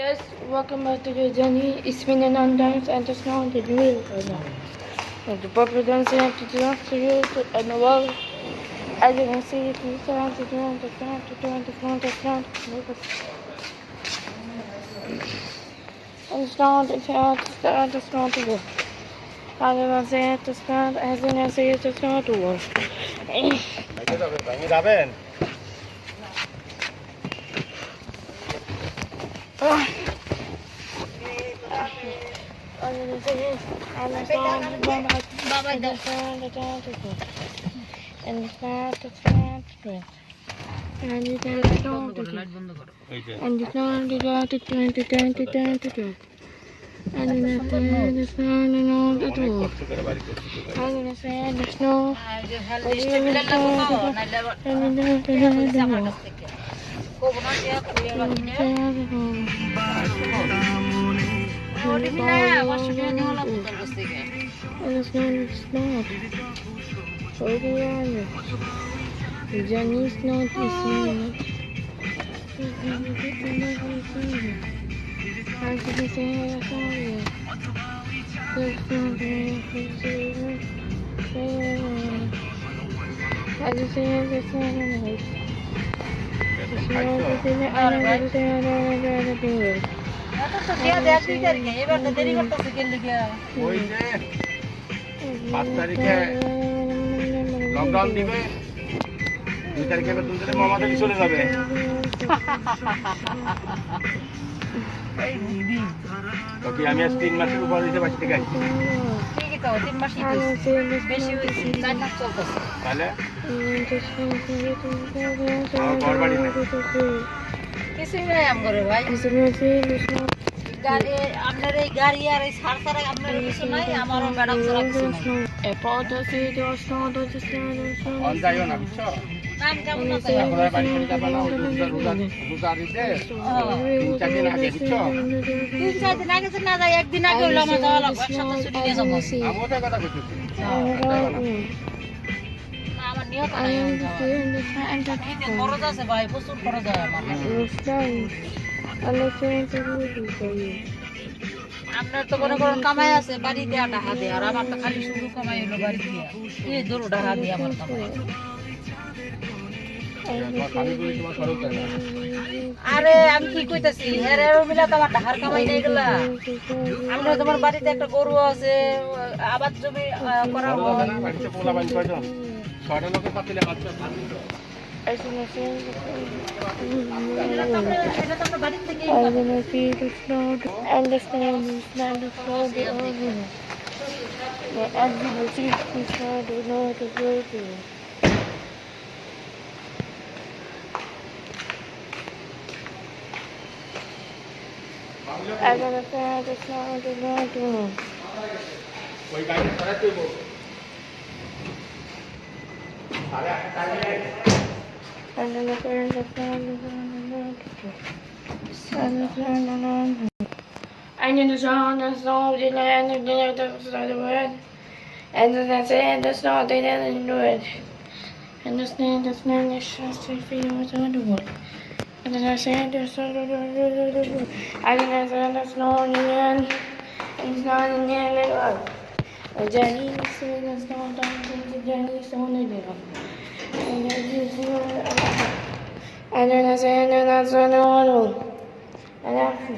guys, welcome back to the journey. It's been a long time and just now the drill right now. And the purple dancing up to the left to you and the wall. As you can see, it's the front, the front, the front, the front, the front, the front. And the front, the front, the front, the front, the wall. As you can see, it's the front, as you can see, it's the front, the wall. Johnny's not listening. As you can see, lockdown দিবে 2 তারিখে দুজনে মামাদের চলে যাবে ওকে আমি আজ 3 মাসের উপর হইছে বাড়ি থেকে আইছি ঠিকই তো 3 মাসই বেশি হইছে 4 মাস চলতেছে তাহলে ঘর বাড়ি না কিছুই নাই আমগরে ভাই গাড়ি আপনার এই গাড়ি আর এই সারসারা আপনার কিছু নাই আমারও ম্যাডাম ছাড়া কিছু নাই এ পথে সিধে অষ্টদ অন যাইও না বুঝছো নাম কেমন আছে আমরা বাড়ি চলে যাব না রোজা দিতে 3-4 দিন আগে বুঝছো 3-4 দিন আগে না যাই একদিন আগে হলো আমার যাওয়া লাগবে একসাথে ছুটি নিয়ে যাব আমি ওটা কথা কইতেছি আমার নিয়ত নাই খরচ আছে ভাই প্রচুর খরচ হয় আমার আপনার তো মনে করেন কামাই আছে বাড়ি দেয়া টাকা দেয়া আর আমার তো খালি শুধু কামাই হলো বাড়ি দিয়া এই ধরো টাকা দিয়ে আমার কামাই আরে আমি কি কইতাছি হ্যাঁ মিলা তো আমার টাকার কামাই নাই গেলা আমরা তোমার বাড়িতে একটা গরু আছে আবাদ জমি করা হয় বাড়িতে পোলা বাড়ি কয়জন 6টা লোকের পাতিলে বাচ্চা I can see the flood and the stand the flood as you will see the flood is not a great I gotta say the flood is not and then the parents of I need to drown the snow, the land, and the word. And then I said the snow, they didn't do it. And the snake, is just to feel what's on the wood. And then I said the snow, and then I said the snow in the end, and it's not in the end at all. The Jenny said the snow down, the Jenny stone in the end. And then I said, and that's what I want to. And after.